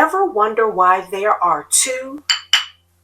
Ever wonder why there are two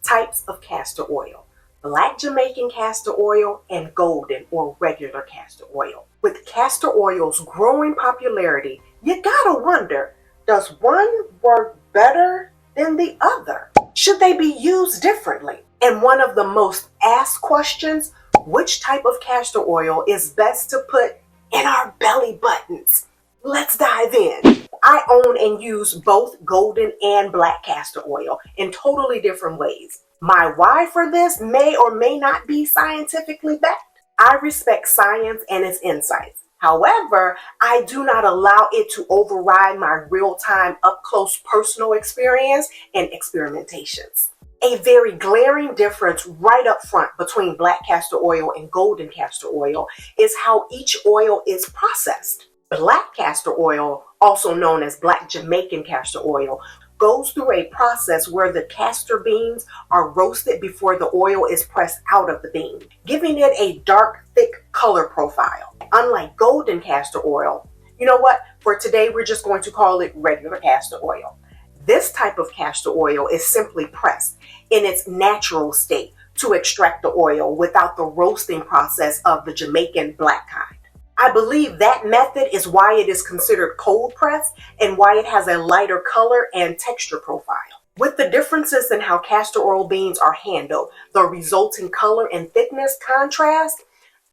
types of castor oil? Black Jamaican castor oil and golden or regular castor oil. With castor oil's growing popularity, you gotta wonder, does one work better than the other? Should they be used differently? And one of the most asked questions, which type of castor oil is best to put in our belly buttons? Let's dive in. I own and use both golden and black castor oil in totally different ways. My why for this may or may not be scientifically backed. I respect science and its insights. However, I do not allow it to override my real-time, up-close personal experience and experimentations. A very glaring difference right up front between black castor oil and golden castor oil is how each oil is processed. Black castor oil, also known as black Jamaican castor oil, goes through a process where the castor beans are roasted before the oil is pressed out of the bean, giving it a dark, thick color profile. Unlike golden castor oil, you know what? For today, we're just going to call it regular castor oil. This type of castor oil is simply pressed in its natural state to extract the oil without the roasting process of the Jamaican black kind. I believe that method is why it is considered cold pressed and why it has a lighter color and texture profile. With the differences in how castor oil beans are handled, the resulting color and thickness contrast,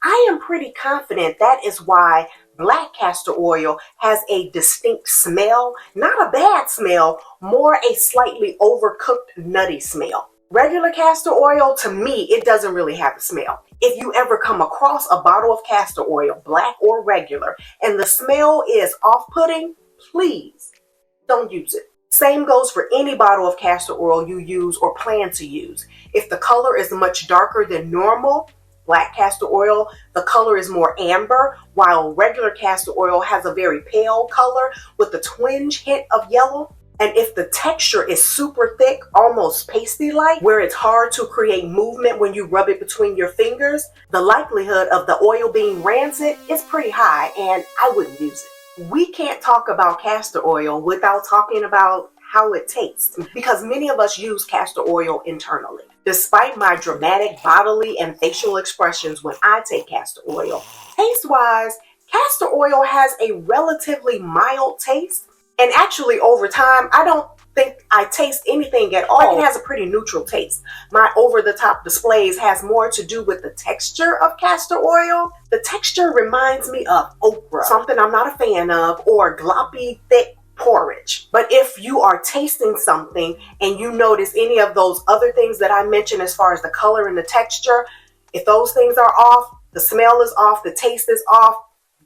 I am pretty confident that is why black castor oil has a distinct smell, not a bad smell, more a slightly overcooked nutty smell. Regular castor oil, to me, it doesn't really have a smell. If you ever come across a bottle of castor oil, black or regular, and the smell is off-putting, please don't use it. Same goes for any bottle of castor oil you use or plan to use. If the color is much darker than normal, black castor oil, the color is more amber, while regular castor oil has a very pale color with a twinge hint of yellow. And if the texture is super thick, almost pasty-like, where it's hard to create movement when you rub it between your fingers, the likelihood of the oil being rancid is pretty high, and I wouldn't use it. We can't talk about castor oil without talking about how it tastes, because many of us use castor oil internally. Despite my dramatic bodily and facial expressions when I take castor oil, taste-wise, castor oil has a relatively mild taste. And actually, over time, I don't think I taste anything at all. Like, it has a pretty neutral taste. My over-the-top displays has more to do with the texture of castor oil. The texture reminds me of okra, something I'm not a fan of, or gloppy, thick porridge. But if you are tasting something and you notice any of those other things that I mentioned as far as the color and the texture, if those things are off, the smell is off, the taste is off,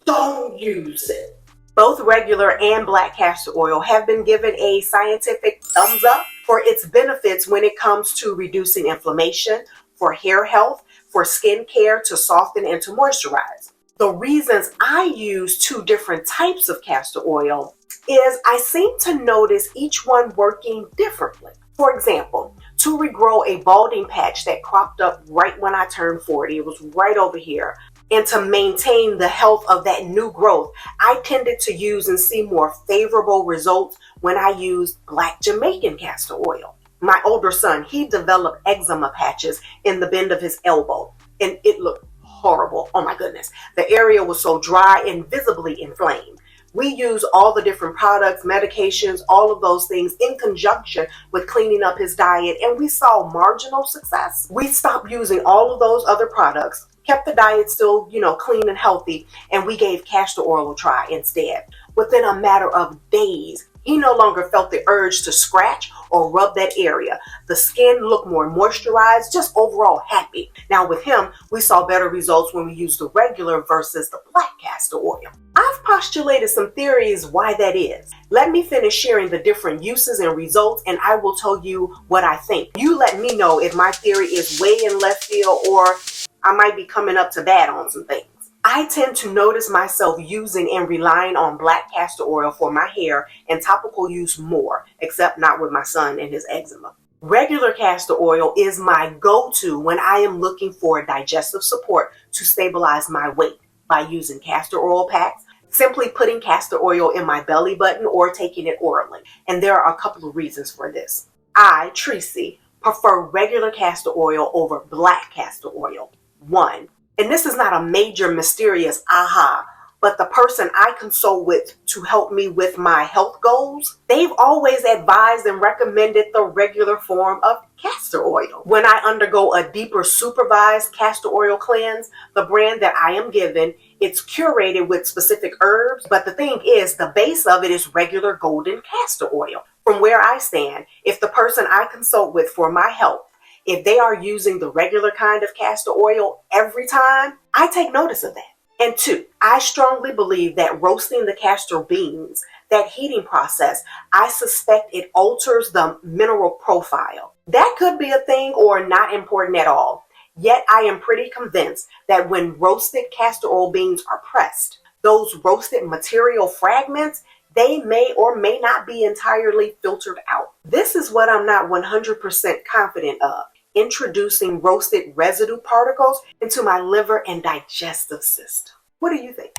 don't use it. Both regular and black castor oil have been given a scientific thumbs up for its benefits when it comes to reducing inflammation, for hair health, for skin care, to soften and to moisturize. The reasons I use two different types of castor oil is I seem to notice each one working differently. For example, to regrow a balding patch that cropped up right when I turned 40, it was right over here, and to maintain the health of that new growth, I tended to use and see more favorable results when I used black Jamaican castor oil. My older son, he developed eczema patches in the bend of his elbow, and it looked horrible. Oh my goodness. The area was so dry and visibly inflamed. We use all the different products, medications, all of those things in conjunction with cleaning up his diet, and we saw marginal success. We stopped using all of those other products, kept the diet still, clean and healthy, and we gave castor oil a try instead. Within a matter of days, he no longer felt the urge to scratch or rub that area. The skin looked more moisturized, just overall happy. Now with him, we saw better results when we used the regular versus the black castor oil. I've postulated some theories why that is. Let me finish sharing the different uses and results, and I will tell you what I think. You let me know if my theory is way in left field or I might be coming up to bat on some things. I tend to notice myself using and relying on black castor oil for my hair and topical use more, except not with my son and his eczema. Regular castor oil is my go-to when I am looking for digestive support to stabilize my weight by using castor oil packs, simply putting castor oil in my belly button or taking it orally. And there are a couple of reasons for this. I, Tressey, prefer regular castor oil over black castor oil. One, and this is not a major mysterious aha, but the person I consult with to help me with my health goals, they've always advised and recommended the regular form of castor oil. When I undergo a deeper supervised castor oil cleanse, the brand that I am given, it's curated with specific herbs, but the thing is, the base of it is regular golden castor oil. From where I stand, if the person I consult with for my health, if they are using the regular kind of castor oil every time, I take notice of that. And two, I strongly believe that roasting the castor beans, that heating process, I suspect it alters the mineral profile. That could be a thing or not important at all. Yet I am pretty convinced that when roasted castor oil beans are pressed, those roasted material fragments, they may or may not be entirely filtered out. This is what I'm not 100% confident of: introducing roasted residue particles into my liver and digestive system. What do you think?